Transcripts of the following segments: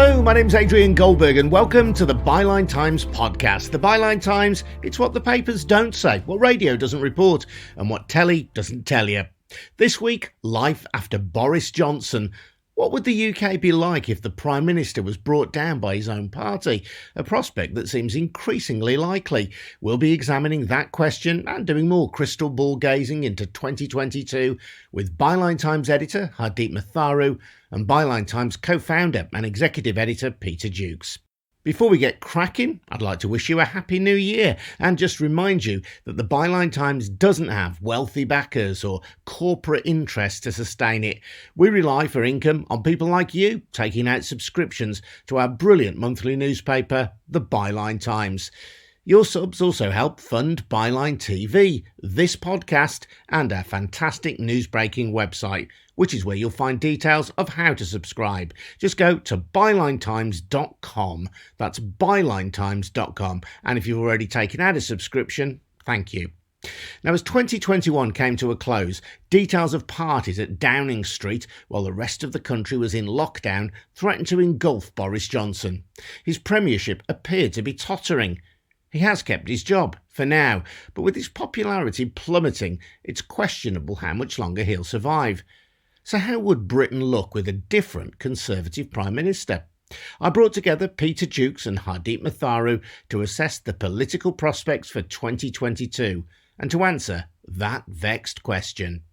Hello, my name's Adrian Goldberg and welcome to the Byline Times podcast. The Byline Times, it's what the papers don't say, what radio doesn't report, and what telly doesn't tell you. This week, life after Boris Johnson. What would the UK be like if the Prime Minister was brought down by his own party? A prospect that seems increasingly likely. We'll be examining that question and doing more crystal ball gazing into 2022 with Byline Times editor Hardeep Matharu and Byline Times co-founder and executive editor Peter Jukes. Before we get cracking, I'd like to wish you a happy new year and just remind you that the Byline Times doesn't have wealthy backers or corporate interests to sustain it. We rely for income on people like you taking out subscriptions to our brilliant monthly newspaper, the Byline Times. Your subs also help fund Byline TV, this podcast, and our fantastic news-breaking website, which is where you'll find details of how to subscribe. Just go to bylinetimes.com. That's bylinetimes.com. And if you've already taken out a subscription, thank you. Now, as 2021 came to a close, details of parties at Downing Street, while the rest of the country was in lockdown, threatened to engulf Boris Johnson. His premiership appeared to be tottering. He has kept his job, for now, but with his popularity plummeting, it's questionable how much longer he'll survive. So how would Britain look with a different Conservative Prime Minister? I brought together Peter Jukes and Hardeep Matharu to assess the political prospects for 2022 and to answer that vexed question.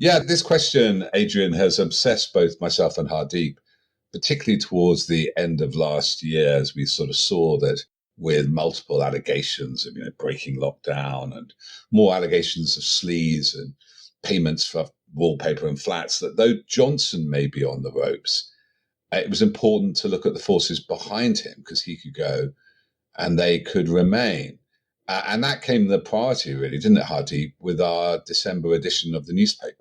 Yeah, this question, Adrian, has obsessed both myself and Hardeep, particularly towards the end of last year, as we sort of saw that with multiple allegations of breaking lockdown and more allegations of sleaze and payments for wallpaper and flats, that though Johnson may be on the ropes, it was important to look at the forces behind him because he could go and they could remain. And that came the priority, really, didn't it, Hardeep, with our December edition of the newspaper?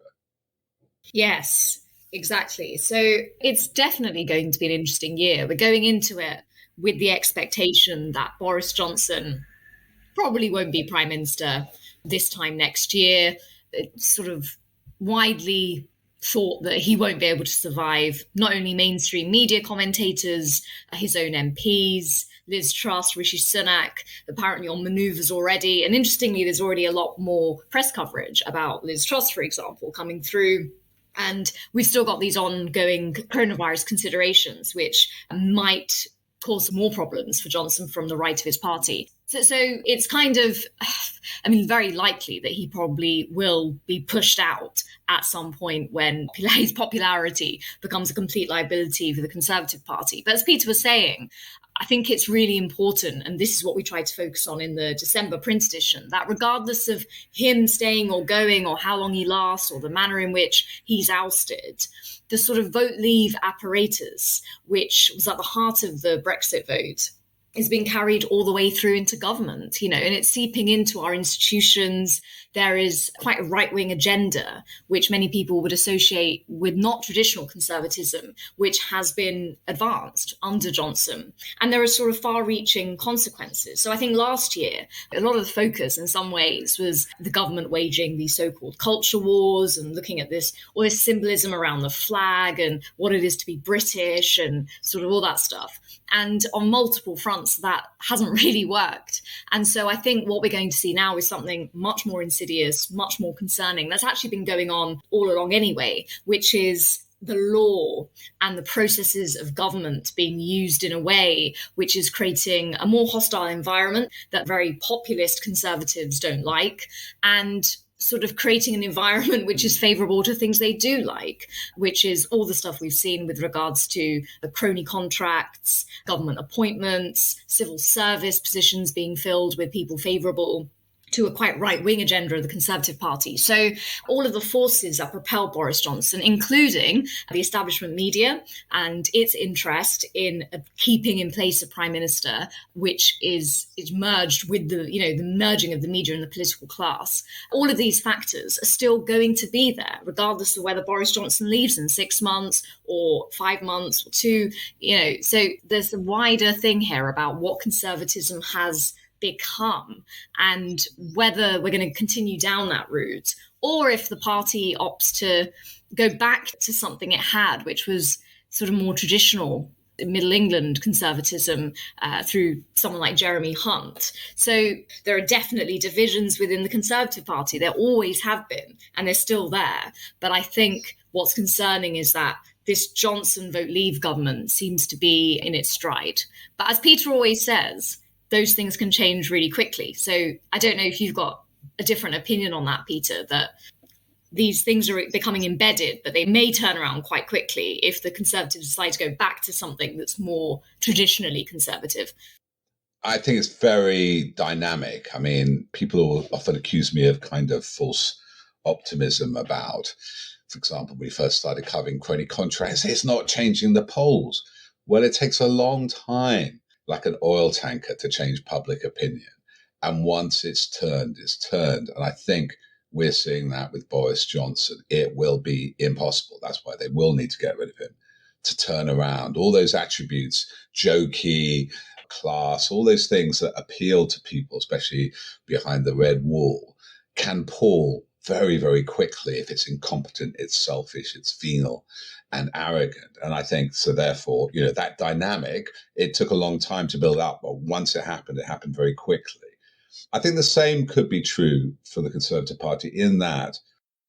Yes, exactly. So it's definitely going to be an interesting year. We're going into it with the expectation that Boris Johnson probably won't be Prime Minister this time next year. It's sort of widely thought that he won't be able to survive not only mainstream media commentators, his own MPs, Liz Truss, Rishi Sunak, apparently on manoeuvres already. And interestingly, there's already a lot more press coverage about Liz Truss, for example, coming through. And we've still got these ongoing coronavirus considerations, which might cause some more problems for Johnson from the right of his party. So it's kind of, very likely that he probably will be pushed out at some point when his popularity becomes a complete liability for the Conservative Party. But as Peter was saying, I think it's really important, and this is what we tried to focus on in the December print edition, that regardless of him staying or going or how long he lasts or the manner in which he's ousted, the sort of vote leave apparatus, which was at the heart of the Brexit vote, is being carried all the way through into government, and it's seeping into our institutions. There is quite a right-wing agenda, which many people would associate with not traditional conservatism, which has been advanced under Johnson. And there are sort of far-reaching consequences. So I think last year, a lot of the focus in some ways was the government waging these so-called culture wars and looking at all this symbolism around the flag and what it is to be British and sort of all that stuff. And on multiple fronts, that hasn't really worked. And so I think what we're going to see now is something much more insidious, much more concerning. That's actually been going on all along anyway, which is the law and the processes of government being used in a way which is creating a more hostile environment that very populist conservatives don't like, and sort of creating an environment which is favourable to things they do like, which is all the stuff we've seen with regards to the crony contracts, government appointments, civil service positions being filled with people favourable to a quite right-wing agenda of the Conservative Party. So all of the forces that propel Boris Johnson, including the establishment media and its interest in keeping in place a prime minister, which is merged with the merging of the media and the political class. All of these factors are still going to be there, regardless of whether Boris Johnson leaves in 6 months or 5 months or 2. So there's a wider thing here about what conservatism has become and whether we're going to continue down that route, or if the party opts to go back to something it had, which was sort of more traditional Middle England conservatism through someone like Jeremy Hunt. So there are definitely divisions within the Conservative Party. There always have been, and they're still there. But I think what's concerning is that this Johnson Vote Leave government seems to be in its stride. But as Peter always says, those things can change really quickly. So I don't know if you've got a different opinion on that, Peter, that these things are becoming embedded, but they may turn around quite quickly if the Conservatives decide to go back to something that's more traditionally conservative. I think it's very dynamic. I mean, people often accuse me of kind of false optimism about, for example, when we first started covering crony contracts, it's not changing the polls. Well, it takes a long time, like an oil tanker, to change public opinion. And once it's turned, it's turned. And I think we're seeing that with Boris Johnson. It will be impossible. That's why they will need to get rid of him, to turn around all those attributes, jokey, class, all those things that appeal to people, especially behind the red wall, can pall very, very quickly if it's incompetent, it's selfish, it's venal and arrogant. And I think, so therefore, that dynamic, it took a long time to build up, but once it happened very quickly. I think the same could be true for the Conservative Party in that,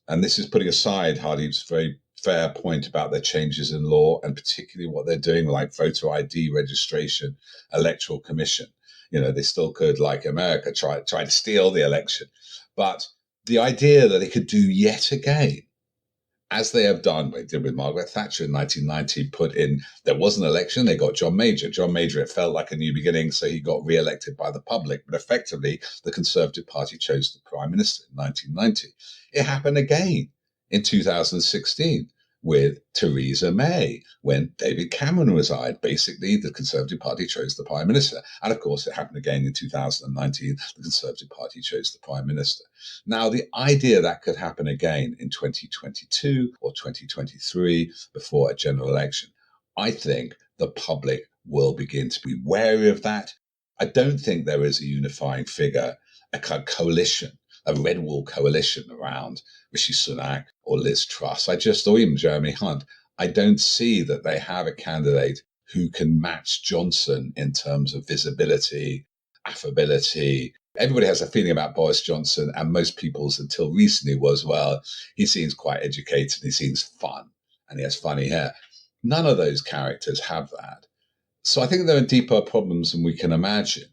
and this is putting aside Hardeep's very fair point about their changes in law and particularly what they're doing, like voter ID registration, electoral commission. They still could, like America, try to steal the election. But the idea that they could do yet again, as they have done, they did with Margaret Thatcher in 1990, put in, there was an election, they got John Major. John Major, it felt like a new beginning, so he got re-elected by the public. But effectively, the Conservative Party chose the Prime Minister in 1990. It happened again in 2016 with Theresa May. When David Cameron resigned, basically, the Conservative Party chose the Prime Minister. And of course, it happened again in 2019. The Conservative Party chose the Prime Minister. Now, the idea that could happen again in 2022 or 2023 before a general election, I think the public will begin to be wary of that. I don't think there is a unifying figure, a kind of coalition, a red wall coalition around Rishi Sunak or Liz Truss. Or even Jeremy Hunt. I don't see that they have a candidate who can match Johnson in terms of visibility, affability. Everybody has a feeling about Boris Johnson, and most people's until recently was, well, he seems quite educated, he seems fun, and he has funny hair. None of those characters have that. So I think there are deeper problems than we can imagine.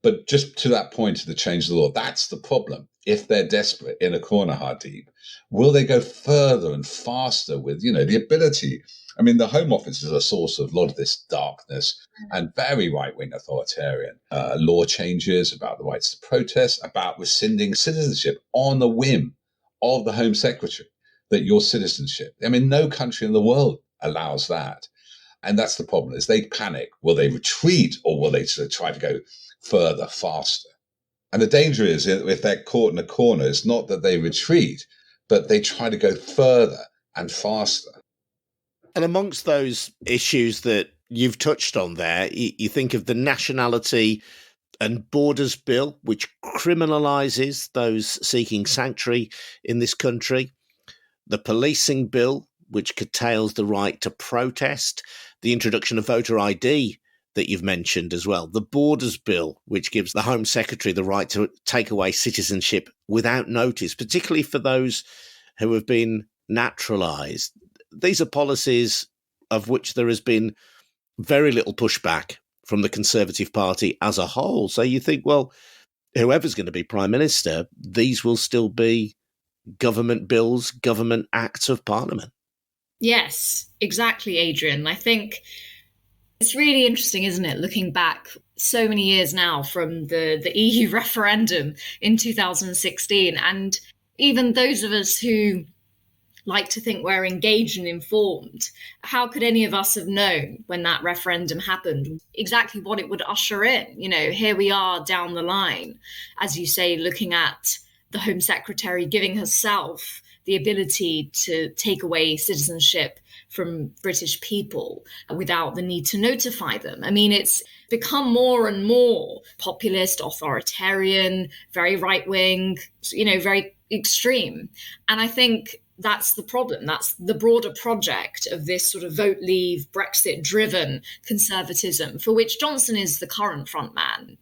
But just to that point of the change of the law, that's the problem. If they're desperate in a corner, Hardeep, will they go further and faster with, the ability? I mean, the Home Office is a source of a lot of this darkness and very right-wing authoritarian law changes about the rights to protest, about rescinding citizenship on the whim of the Home Secretary, that your citizenship. I mean, no country in the world allows that. And that's the problem, is they panic. Will they retreat or will they try to go further, faster? And the danger is, if they're caught in a corner, it's not that they retreat, but they try to go further and faster. And amongst those issues that you've touched on there, you think of the Nationality and Borders Bill, which criminalises those seeking sanctuary in this country, the Policing Bill, which curtails the right to protest, the introduction of voter ID that you've mentioned as well, the Borders Bill, which gives the Home Secretary the right to take away citizenship without notice, particularly for those who have been naturalised. These are policies of which there has been very little pushback from the Conservative Party as a whole. So you think, well, whoever's going to be Prime Minister, these will still be government bills, government acts of Parliament. Yes, exactly, Adrian. I think it's really interesting, isn't it, looking back so many years now from the EU referendum in 2016. And even those of us who like to think we're engaged and informed, how could any of us have known when that referendum happened exactly what it would usher in? Here we are down the line, as you say, looking at the Home Secretary giving herself the ability to take away citizenship from British people without the need to notify them. I mean, it's become more and more populist, authoritarian, very right-wing, very extreme. And I think that's the problem. That's the broader project of this sort of vote leave, Brexit-driven conservatism, for which Johnson is the current frontman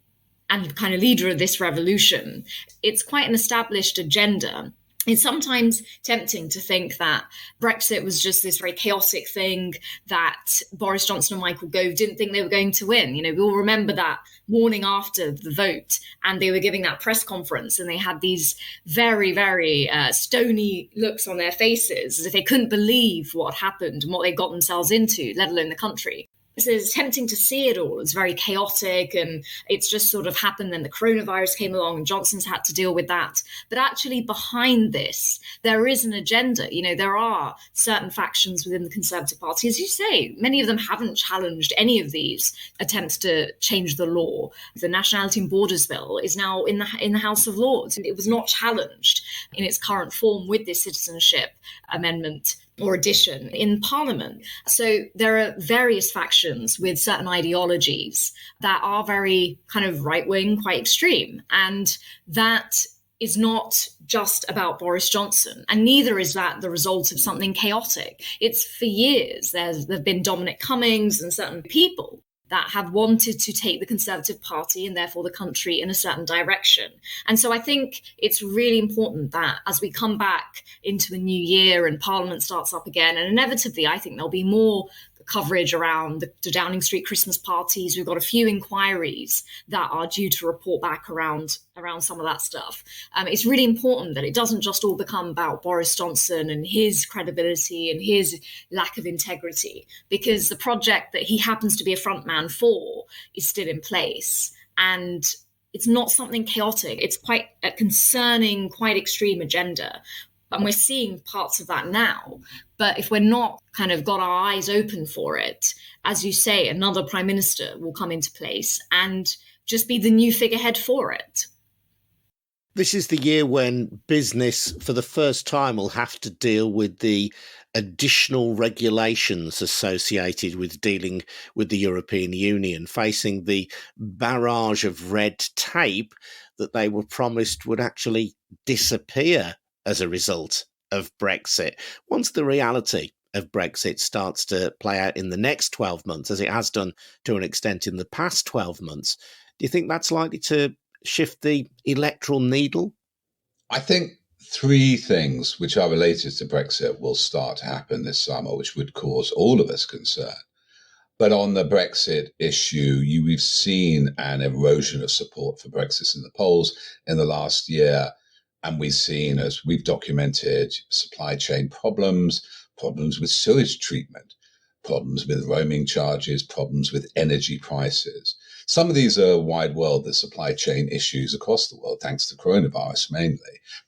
and kind of leader of this revolution. It's quite an established agenda. It's sometimes tempting to think that Brexit was just this very chaotic thing, that Boris Johnson and Michael Gove didn't think they were going to win. We all remember that morning after the vote, and they were giving that press conference, and they had these very, very stony looks on their faces, as if they couldn't believe what happened and what they got themselves into, let alone the country. So it's tempting to see it all as very chaotic, and it's just sort of happened. Then the coronavirus came along and Johnson's had to deal with that. But actually behind this, there is an agenda. There are certain factions within the Conservative Party. As you say, many of them haven't challenged any of these attempts to change the law. The Nationality and Borders Bill is now in the House of Lords. It was not challenged in its current form with this citizenship amendment or addition in Parliament. So there are various factions with certain ideologies that are very kind of right-wing, quite extreme. And that is not just about Boris Johnson, and neither is that the result of something chaotic. It's for years. There have been Dominic Cummings and certain people that have wanted to take the Conservative Party and therefore the country in a certain direction. And so I think it's really important that as we come back into a new year and Parliament starts up again, and inevitably I think there'll be more coverage around the Downing Street Christmas parties. We've got a few inquiries that are due to report back around some of that stuff. It's really important that it doesn't just all become about Boris Johnson and his credibility and his lack of integrity, because the project that he happens to be a frontman for is still in place. And it's not something chaotic. It's quite a concerning, quite extreme agenda. And we're seeing parts of that now. But if we're not kind of got our eyes open for it, as you say, another prime minister will come into place and just be the new figurehead for it. This is the year when business, for the first time, will have to deal with the additional regulations associated with dealing with the European Union, facing the barrage of red tape that they were promised would actually disappear as a result of Brexit. Once the reality of Brexit starts to play out in the next 12 months, as it has done to an extent in the past 12 months, do you think that's likely to shift the electoral needle? I think three things which are related to Brexit will start to happen this summer, which would cause all of us concern. But on the Brexit issue, we've seen an erosion of support for Brexit in the polls in the last year. And we've seen, as we've documented, supply chain problems with sewage treatment, problems with roaming charges, problems with energy prices. Some of these are wide world, the supply chain issues across the world, thanks to coronavirus mainly,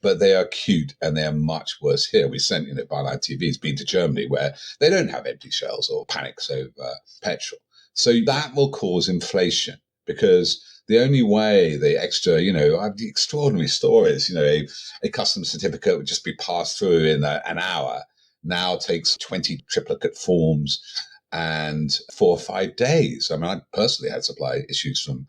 but they are acute and they are much worse here. We sent, Byline TV's been to Germany where they don't have empty shelves or panics over petrol. So that will cause inflation, because the only way the extra, the extraordinary stories, a customs certificate would just be passed through in an hour, now takes 20 triplicate forms and 4 or 5 days. I mean, I personally had supply issues from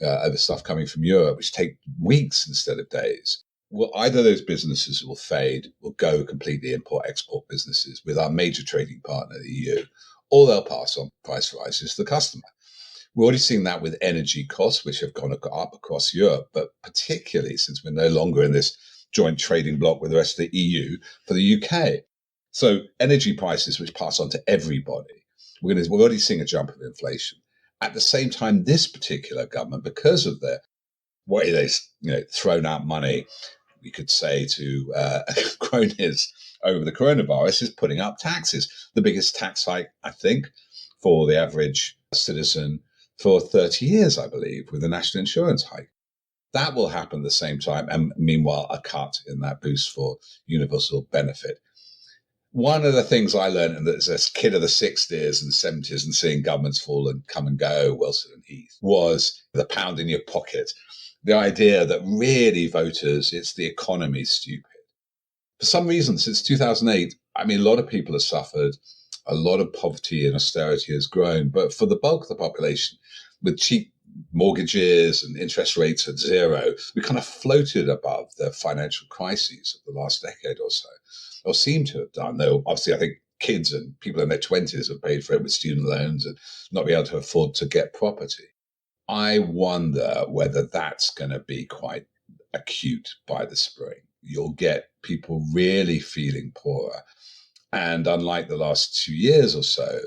other stuff coming from Europe, which take weeks instead of days. Well, either those businesses will fade, will go completely import-export businesses with our major trading partner, the EU, or they'll pass on price rises to the customer. We're already seeing that with energy costs, which have gone up across Europe, but particularly since we're no longer in this joint trading bloc with the rest of the EU for the UK. So energy prices, which pass on to everybody, we're already seeing a jump of inflation. At the same time, this particular government, because of the way they've thrown out money, we could say, to cronies over the coronavirus, is putting up taxes. The biggest tax hike, I think, for the average citizen for 30 years, I believe, with the national insurance hike. That will happen at the same time, and meanwhile, a cut in that boost for universal benefit. One of the things I learned as a kid of the 60s and 70s and seeing governments fall and come and go, Wilson and Heath, was the pound in your pocket. The idea that really voters, it's the economy stupid. For some reason, since 2008, a lot of people have suffered. A lot of poverty and austerity has grown. But for the bulk of the population, with cheap mortgages and interest rates at zero, we kind of floated above the financial crises of the last decade or so. or seem to have done, though obviously I think kids and people in their 20s have paid for it with student loans and not be able to afford to get property. I wonder whether that's going to be quite acute by the spring. You'll get people really feeling poorer. And unlike the last 2 years or so,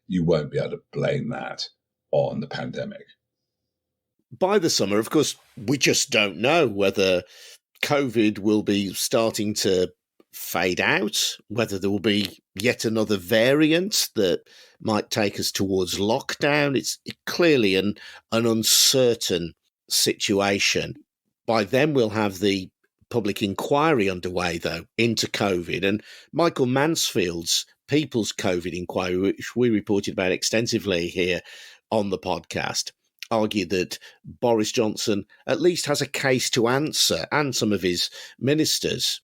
you won't be able to blame that on the pandemic. By the summer, of course, we just don't know whether COVID will be starting to fade out, whether there will be yet another variant that might take us towards lockdown. It's clearly an uncertain situation. By then, we'll have the public inquiry underway, though, into COVID. And Michael Mansfield's People's COVID inquiry, which we reported about extensively here on the podcast, argued that Boris Johnson at least has a case to answer, and some of his ministers,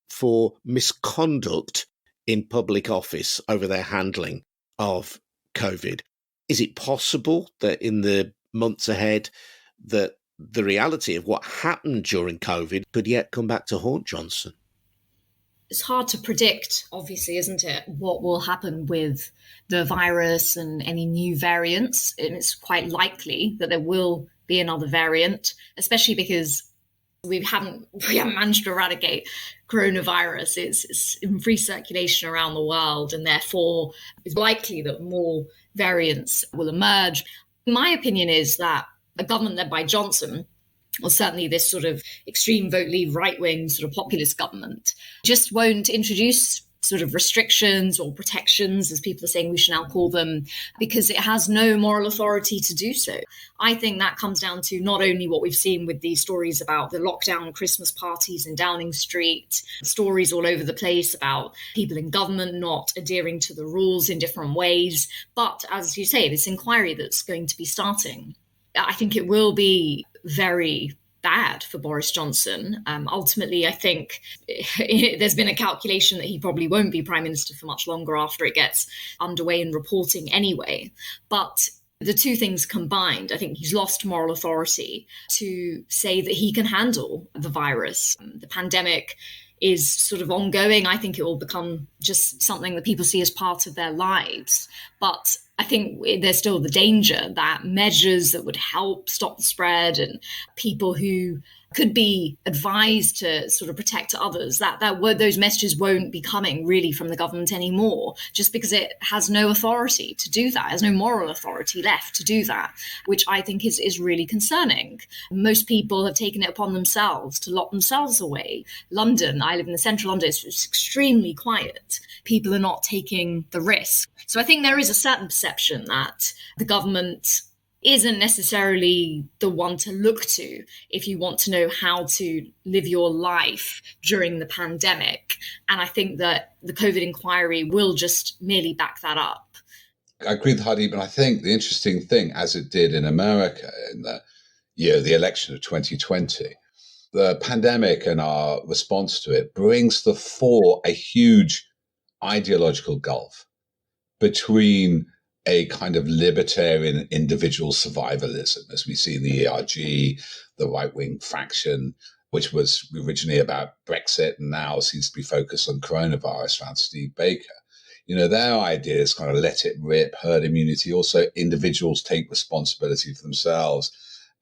for misconduct in public office over their handling of COVID. Is it possible that in the months ahead that the reality of what happened during COVID could yet come back to haunt Johnson? It's hard to predict, obviously, isn't it, what will happen with the virus and any new variants. And it's quite likely that there will be another variant, especially because we haven't managed to eradicate coronavirus. It's in free circulation around the world, and therefore it's likely that more variants will emerge. My opinion is that a government led by Johnson, or certainly this sort of extreme vote leave right-wing sort of populist government, just won't introduce sort of restrictions or protections, as people are saying we should now call them, because it has no moral authority to do so. I think that comes down to not only what we've seen with these stories about the lockdown Christmas parties in Downing Street, stories all over the place about people in government not adhering to the rules in different ways, but as you say, this inquiry that's going to be starting, I think it will be very bad for Boris Johnson. Ultimately, I think there's been a calculation that he probably won't be Prime Minister for much longer after it gets underway in reporting anyway. But the two things combined, I think he's lost moral authority to say that he can handle the virus. The pandemic is sort of ongoing. I think it will become just something that people see as part of their lives. But I think there's still the danger that measures that would help stop the spread and people who could be advised to sort of protect others, those messages won't be coming really from the government anymore, just because it has no authority to do that, has no moral authority left to do that, which I think is really concerning. Most people have taken it upon themselves to lock themselves away. London, I live in the central London, it's extremely quiet. People are not taking the risk. So I think there is a certain perception that the government isn't necessarily the one to look to if you want to know how to live your life during the pandemic. And I think that the COVID inquiry will just merely back that up. I agree with Hardeep, and I think the interesting thing, as it did in America in the election of 2020, the pandemic and our response to it brings to the fore a huge ideological gulf between a kind of libertarian individual survivalism, as we see in the ERG, the right-wing faction, which was originally about Brexit and now seems to be focused on coronavirus around Steve Baker. You know, their idea is kind of let it rip, herd immunity, also individuals take responsibility for themselves,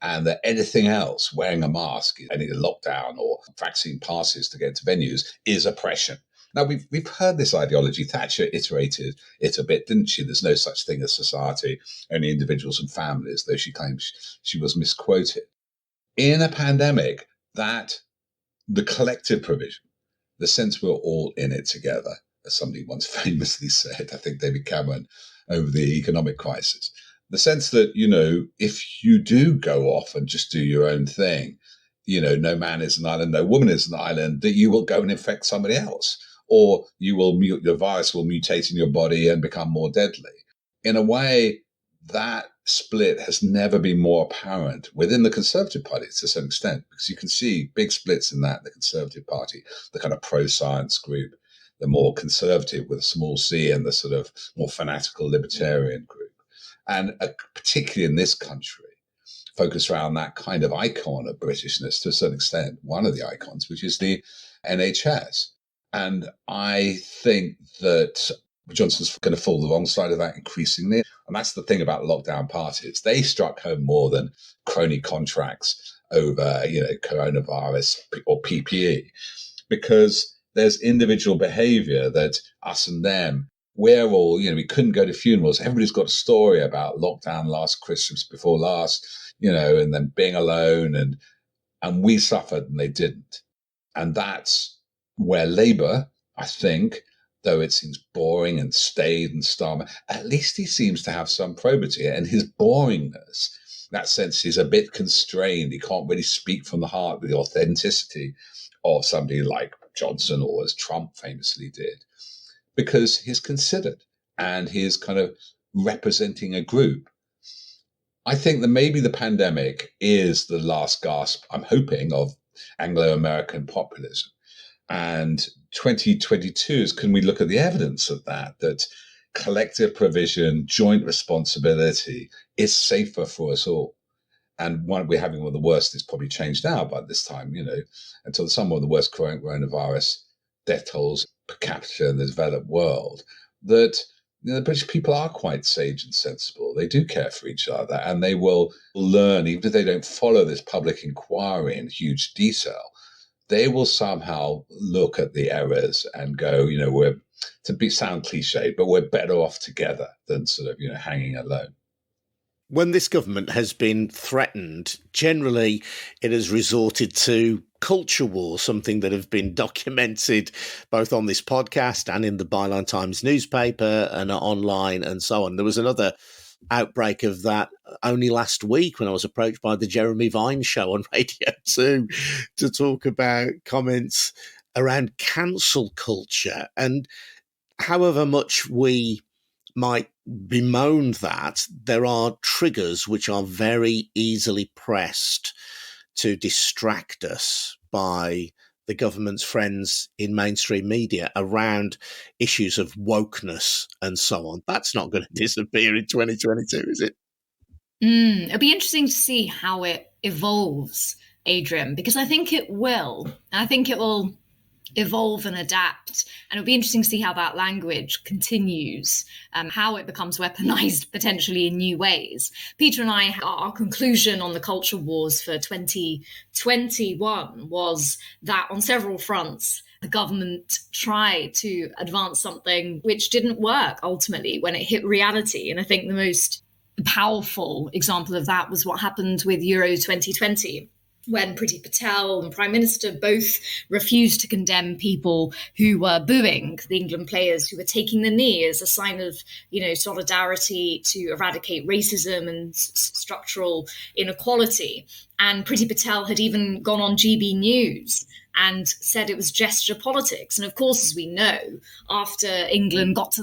and that anything else, wearing a mask, any lockdown or vaccine passes to get into venues, is oppression. Now, we've heard this ideology. Thatcher iterated it a bit, didn't she? There's no such thing as society, only individuals and families, though she claims she was misquoted. In a pandemic, that the collective provision, the sense we're all in it together, as somebody once famously said, I think David Cameron, over the economic crisis, the sense that, you know, if you do go off and just do your own thing, you know, no man is an island, no woman is an island, that you will go and infect somebody else. Or the virus will mutate in your body and become more deadly. In a way, that split has never been more apparent within the Conservative Party to some extent, because you can see big splits in the Conservative Party, the kind of pro-science group, the more conservative with a small c, and the sort of more fanatical libertarian group. And particularly in this country, focus around that kind of icon of Britishness to a certain extent, one of the icons, which is the NHS. And I think that Johnson's going to fall the wrong side of that increasingly. And that's the thing about lockdown parties. They struck home more than crony contracts over, coronavirus or PPE, because there's individual behavior that us and them, we're all, we couldn't go to funerals. Everybody's got a story about lockdown last Christmas before last, and then being alone, and we suffered and they didn't. And that's where Labour, I think, though it seems boring and staid and Starmer, at least he seems to have some probity. And his boringness, in that sense, is a bit constrained. He can't really speak from the heart with the authenticity of somebody like Johnson, or as Trump famously did, because he's considered and he's kind of representing a group. I think that maybe the pandemic is the last gasp, I'm hoping, of Anglo-American populism. And 2022 is, can we look at the evidence of that collective provision, joint responsibility is safer for us all. And we're having one of the worst, it's probably changed now by this time, until some of the worst coronavirus death tolls per capita in the developed world, that the British people are quite sage and sensible. They do care for each other, and they will learn, even if they don't follow this public inquiry in huge detail, they will somehow look at the errors and go, we're, sound cliche, but we're better off together than sort of, hanging alone. When this government has been threatened, generally it has resorted to culture wars, something that have been documented both on this podcast and in the Byline Times newspaper and online and so on. There was another outbreak of that only last week when I was approached by the Jeremy Vine show on Radio 2 to talk about comments around cancel culture. And however much we might bemoan that, there are triggers which are very easily pressed to distract us by the government's friends in mainstream media around issues of wokeness and so on. That's not going to disappear in 2022, is it? It'll be interesting to see how it evolves, Adrian, because I think it will. I think it will evolve and adapt. And it'll be interesting to see how that language continues, how it becomes weaponized potentially in new ways. Peter and I, our conclusion on the culture wars for 2021 was that on several fronts, the government tried to advance something which didn't work ultimately when it hit reality. And I think the most powerful example of that was what happened with Euro 2020. When Priti Patel and Prime Minister both refused to condemn people who were booing the England players who were taking the knee as a sign of, solidarity to eradicate racism and structural inequality. And Priti Patel had even gone on GB News and said it was gesture politics. And of course, as we know, after England got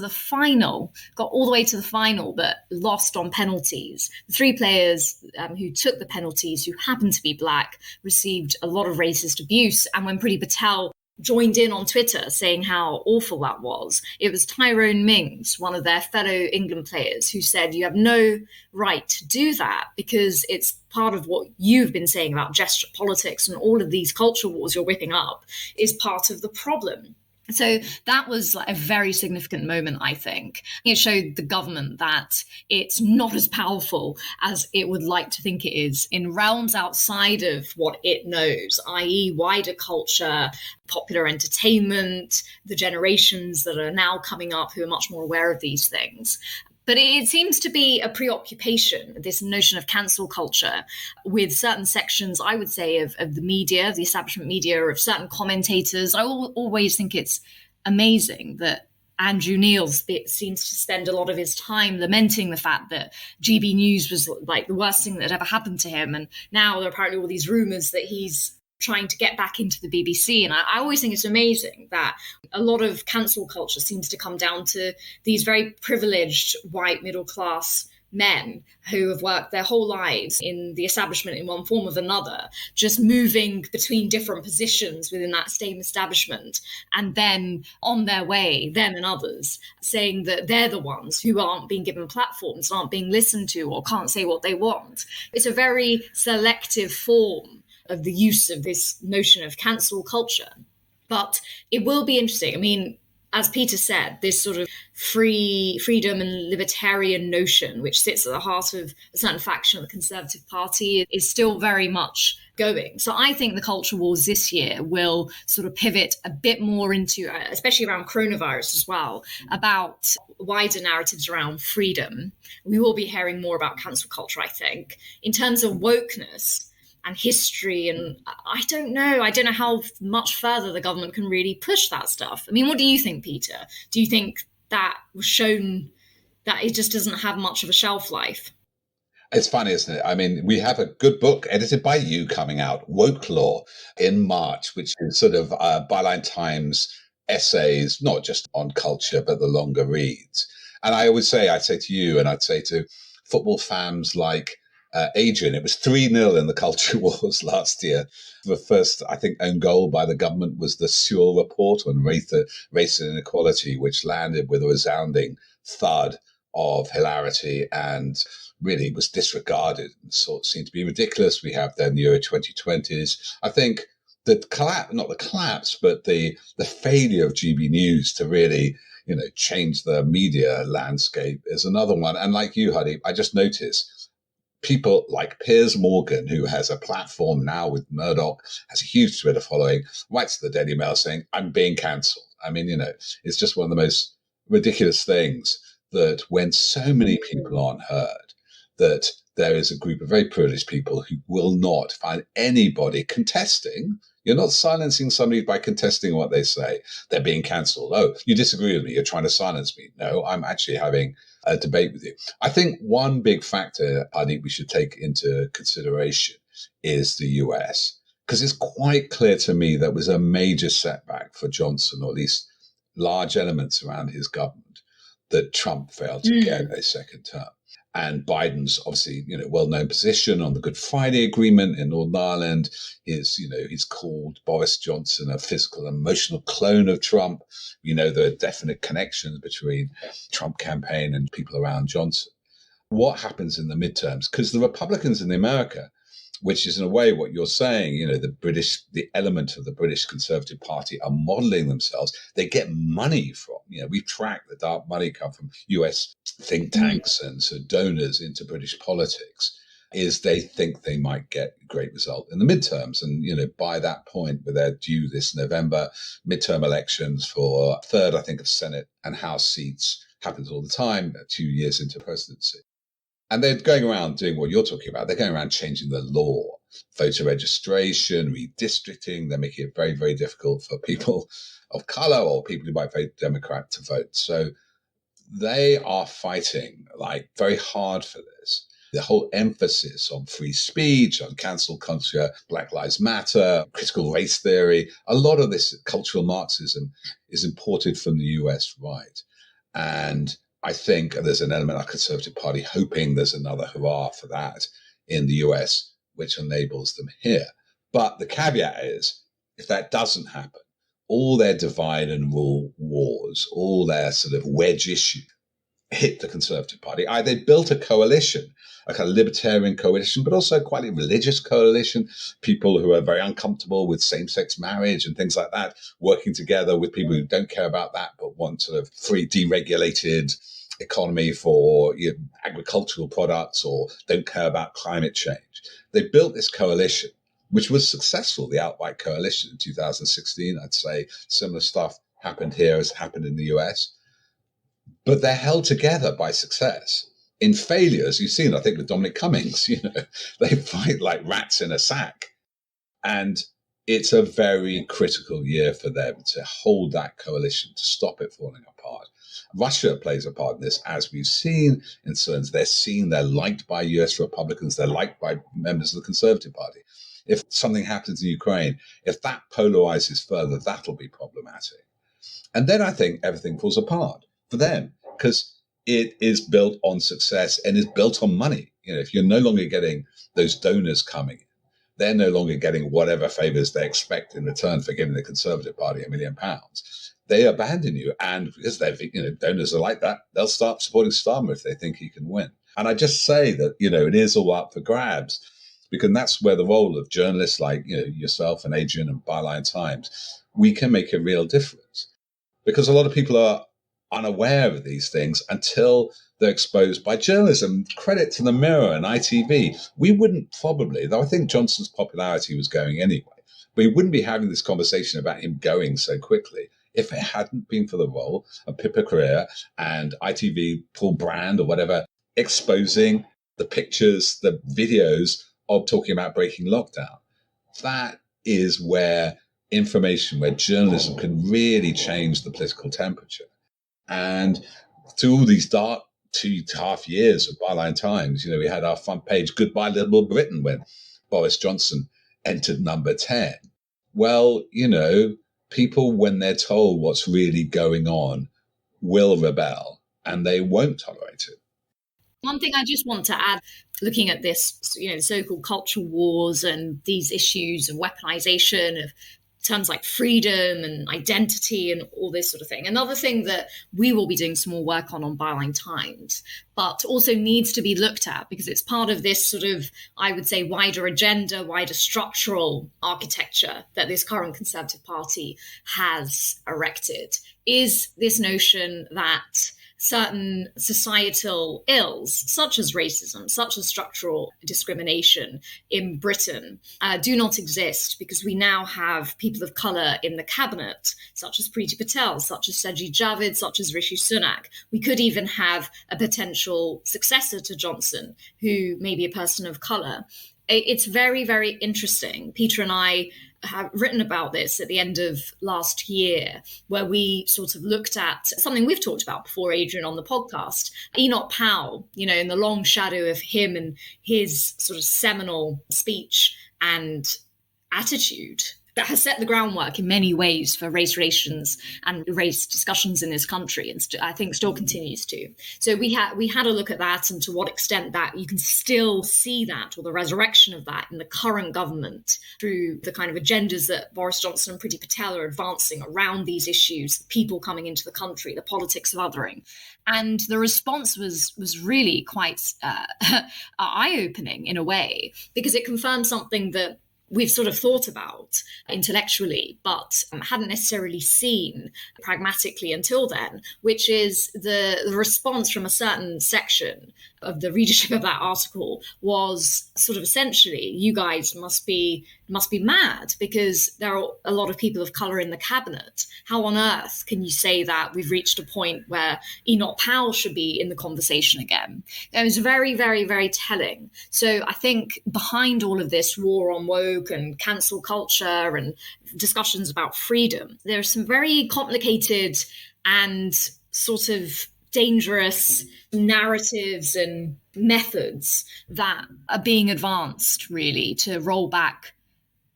all the way to the final, but lost on penalties, the three players who took the penalties, who happened to be black, received a lot of racist abuse. And when Priti Patel joined in on Twitter saying how awful that was, it was Tyrone Mings, one of their fellow England players, who said, you have no right to do that because it's part of what you've been saying about gesture politics and all of these culture wars you're whipping up is part of the problem. So that was a very significant moment, I think. It showed the government that it's not as powerful as it would like to think it is in realms outside of what it knows, i.e. wider culture, popular entertainment, the generations that are now coming up who are much more aware of these things. But it seems to be a preoccupation, this notion of cancel culture, with certain sections, I would say, of the media, the establishment media, of certain commentators. I always think it's amazing that Andrew Neil seems to spend a lot of his time lamenting the fact that GB News was like the worst thing that had ever happened to him. And now there are apparently all these rumours that he's trying to get back into the BBC. And I always think it's amazing that a lot of cancel culture seems to come down to these very privileged white middle class men who have worked their whole lives in the establishment in one form or another, just moving between different positions within that same establishment, and then on their way, them and others, saying that they're the ones who aren't being given platforms, aren't being listened to, or can't say what they want. It's a very selective form of the use of this notion of cancel culture. But it will be interesting. I mean, as Peter said, this sort of freedom and libertarian notion, which sits at the heart of a certain faction of the Conservative Party, is still very much going. So I think the culture wars this year will sort of pivot a bit more into, especially around coronavirus as well, about wider narratives around freedom. We will be hearing more about cancel culture, I think. In terms of wokeness and history, and I don't know how much further the government can really push that stuff. I mean, what do you think, Peter? Do you think that was shown that it just doesn't have much of a shelf life? It's funny, isn't it? I mean, we have a good book edited by you coming out, Woke Law, in March, which is sort of Byline Times essays, not just on culture, but the longer reads. And I'd say to you, and I'd say to football fans like Adrian, it was 3-0 in the culture wars last year. The first, I think, own goal by the government was the Sewell report on race and inequality, which landed with a resounding thud of hilarity and really was disregarded and seemed to be ridiculous. We have then the Euro 2020s. I think the collapse, but the failure of GB News to really, change the media landscape is another one. And like you, Hardeep, I just noticed people like Piers Morgan, who has a platform now with Murdoch, has a huge Twitter following, writes to the Daily Mail saying, I'm being cancelled. I mean, it's just one of the most ridiculous things that when so many people aren't heard, that there is a group of very privileged people who will not find anybody contesting. You're not silencing somebody by contesting what they say. They're being cancelled. Oh, you disagree with me. You're trying to silence me. No, I'm actually having a debate with you. I think one big factor I think we should take into consideration is the US, because it's quite clear to me that was a major setback for Johnson, or at least large elements around his government, that Trump failed to get a second term. And Biden's obviously, well-known position on the Good Friday Agreement in Northern Ireland is, he's called Boris Johnson a physical and emotional clone of Trump. There are definite connections between Trump campaign and people around Johnson. What happens in the midterms? Because the Republicans in America, which is in a way what you're saying, the element of the British Conservative Party are modeling themselves. They get money from, we track the dark money come from US think tanks and so donors into British politics, is they think they might get a great result in the midterms. And, by that point, where they're due this November, midterm elections for a third, I think, of Senate and House seats happens all the time, 2 years into presidency. And they're going around doing what you're talking about. They're going around changing the law, voter registration, redistricting. They're making it very, very difficult for people of color or people who might vote Democrat to vote. So they are fighting very hard for this. The whole emphasis on free speech, on cancel culture, Black Lives Matter, critical race theory, a lot of this cultural Marxism is imported from the US right. And I think there's an element of the Conservative Party hoping there's another hurrah for that in the US, which enables them here. But the caveat is, if that doesn't happen, all their divide and rule wars, all their sort of wedge issue hit the Conservative Party. They built a coalition, like a libertarian coalition, but also quite a religious coalition, people who are very uncomfortable with same-sex marriage and things like that, working together with people who don't care about that, but want sort of free, deregulated economy for agricultural products, or don't care about climate change. They built this coalition, which was successful, the Outright Coalition in 2016. I'd say similar stuff happened here as happened in the US. But they're held together by success. In failures, you've seen, I think, with Dominic Cummings, they fight like rats in a sack. And it's a very critical year for them to hold that coalition, to stop it falling apart. Russia plays a part in this, as we've seen. In terms, they're liked by US Republicans, they're liked by members of the Conservative Party. If something happens in Ukraine, if that polarizes further, that'll be problematic. And then I think everything falls apart for them, because it is built on success and is built on money. If you're no longer getting those donors coming in, they're no longer getting whatever favors they expect in return for giving the Conservative Party £1 million. They abandon you. And because donors are like that, they'll start supporting Starmer if they think he can win. And I just say that, it is all up for grabs. because that's where the role of journalists like yourself and Adrian and Byline Times, we can make a real difference. Because a lot of people are unaware of these things until they're exposed by journalism. Credit to the Mirror and ITV. We wouldn't probably, though I think Johnson's popularity was going anyway, we wouldn't be having this conversation about him going so quickly if it hadn't been for the role of Pippa Career and ITV, Paul Brand or whatever, exposing the pictures, the videos of talking about breaking lockdown. That is where information, where journalism can really change the political temperature. And through all these dark 2.5 years of Byline Times, we had our front page, Goodbye Little Britain, when Boris Johnson entered number 10. Well, people, when they're told what's really going on, will rebel and they won't tolerate it. One thing I just want to add, looking at this, so-called cultural wars and these issues of weaponization of terms like freedom and identity and all this sort of thing. Another thing that we will be doing some more work on Byline Times, but also needs to be looked at because it's part of this sort of, I would say, wider agenda, wider structural architecture that this current Conservative Party has erected, is this notion that certain societal ills, such as racism, such as structural discrimination in Britain, do not exist because we now have people of colour in the cabinet, such as Priti Patel, such as Sajid Javid, such as Rishi Sunak. We could even have a potential successor to Johnson, who may be a person of colour. It's very, very interesting. Peter and I have written about this at the end of last year, where we sort of looked at something we've talked about before, Adrian, on the podcast, Enoch Powell, in the long shadow of him and his sort of seminal speech and attitude that has set the groundwork in many ways for race relations and race discussions in this country, and I think still continues to. So we had a look at that and to what extent that you can still see that, or the resurrection of that, in the current government through the kind of agendas that Boris Johnson and Priti Patel are advancing around these issues, people coming into the country, the politics of othering. And the response was really quite eye-opening in a way, because it confirmed something that we've sort of thought about intellectually, but hadn't necessarily seen pragmatically until then, which is the response from a certain section of the readership of that article was sort of essentially, you guys must be mad because there are a lot of people of colour in the cabinet. How on earth can you say that we've reached a point where Enoch Powell should be in the conversation again? It was very, very, very telling. So I think behind all of this war on woke and cancel culture and discussions about freedom, there are some very complicated and sort of dangerous narratives and methods that are being advanced, really, to roll back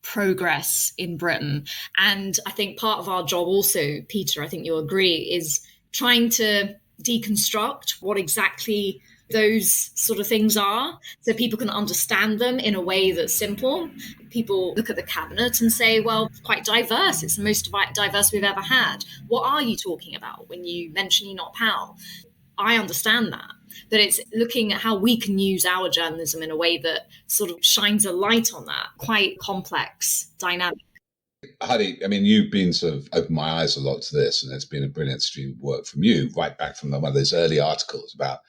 progress in Britain. And I think part of our job also, Peter, I think you'll agree, is trying to deconstruct what exactly those sort of things are so people can understand them in a way that's simple. People look at the cabinet and say, well, it's quite diverse. It's the most diverse we've ever had. What are you talking about when you mention Enoch Powell? I understand that. But it's looking at how we can use our journalism in a way that sort of shines a light on that quite complex dynamic. Hardeep, I mean, you've been sort of opened my eyes a lot to this, and it's been a brilliant stream of work from you, right back from one of those early articles about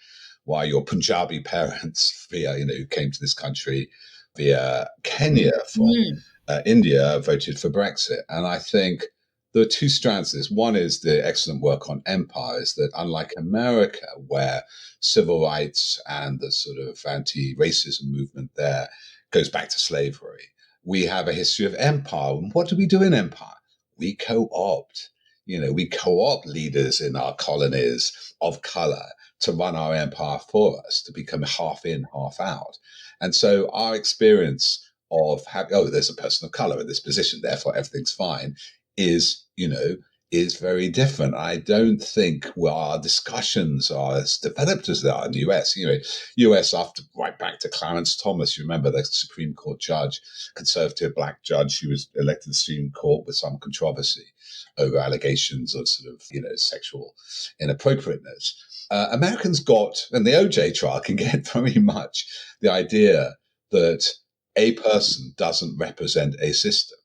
why your Punjabi parents, who came to this country via Kenya from India, voted for Brexit. And I think there are two strands to this. One is the excellent work on empires, that unlike America, where civil rights and the sort of anti-racism movement there goes back to slavery, we have a history of empire. And what do we do in empire? We co-opt. We co-opt leaders in our colonies of color to run our empire for us, to become half in, half out. And so our experience of having, there's a person of color in this position, therefore everything's fine, is very different. I don't think our discussions are as developed as they are in the US. US after right back to Clarence Thomas, you remember the Supreme Court judge, conservative black judge who was elected to the Supreme Court with some controversy over allegations of sort of, sexual inappropriateness. Americans got, and the OJ trial can get very much the idea that a person doesn't represent a system.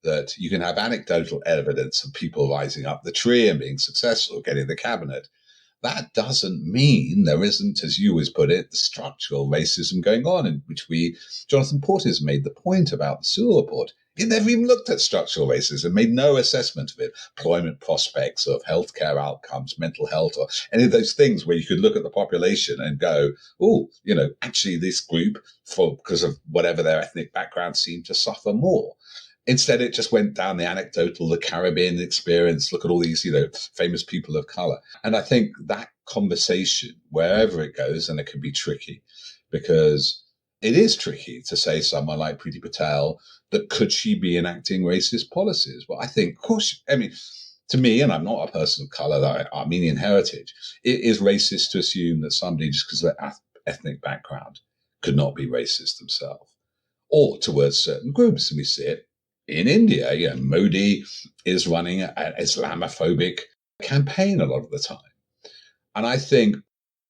That you can have anecdotal evidence of people rising up the tree and being successful, getting the cabinet. That doesn't mean there isn't, as you always put it, the structural racism going on, in which Jonathan Portes made the point about the Sewell report. He never even looked at structural racism, made no assessment of it, employment prospects, of healthcare outcomes, mental health, or any of those things where you could look at the population and go, oh, actually this group, because of whatever their ethnic background, seemed to suffer more. Instead, it just went down the anecdotal, the Caribbean experience. Look at all these, famous people of color. And I think that conversation, wherever it goes, and it can be tricky, because it is tricky to say someone like Priti Patel, that could she be enacting racist policies? Well, I think, of course, to me, and I'm not a person of color, that Armenian heritage, it is racist to assume that somebody, just because of their ethnic background, could not be racist themselves, or towards certain groups. And we see it in India. Modi is running an Islamophobic campaign a lot of the time. And I think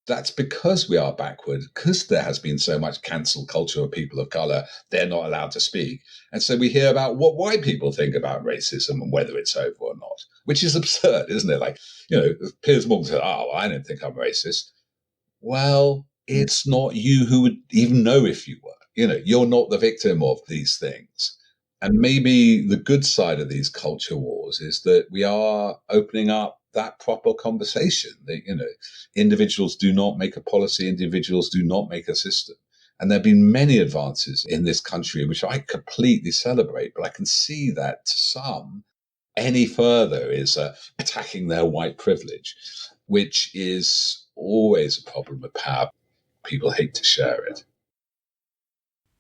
that's because we are backward, because there has been so much cancel culture of people of color, they're not allowed to speak. And so we hear about what white people think about racism and whether it's over or not, which is absurd, isn't it? Like, Piers Morgan said, I don't think I'm racist. Well, it's not you who would even know if you were. You're not the victim of these things. And maybe the good side of these culture wars is that we are opening up that proper conversation that, individuals do not make a policy, individuals do not make a system. And there have been many advances in this country, which I completely celebrate, but I can see that to some, any further is attacking their white privilege, which is always a problem with power. People hate to share it.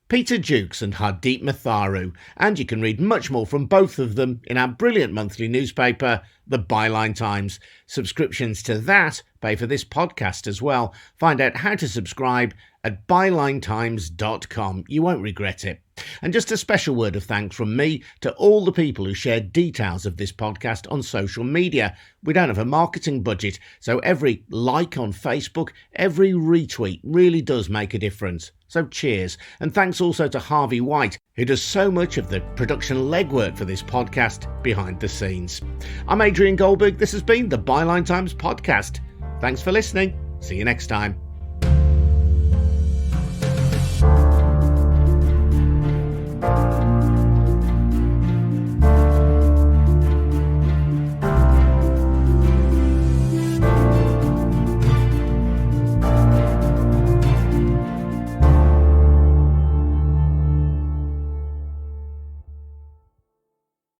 Peter Jukes and Hardeep Matharu, and you can read much more from both of them in our brilliant monthly newspaper, the Byline Times. Subscriptions to that pay for this podcast as well. Find out how to subscribe at bylinetimes.com. You won't regret it. And just a special word of thanks from me to all the people who shared details of this podcast on social media. We don't have a marketing budget, so every like on Facebook, every retweet really does make a difference. So cheers. And thanks also to Harvey White, who does so much of the production legwork for this podcast behind the scenes. I'm Adrian Goldberg. This has been the Byline Times podcast. Thanks for listening. See you next time.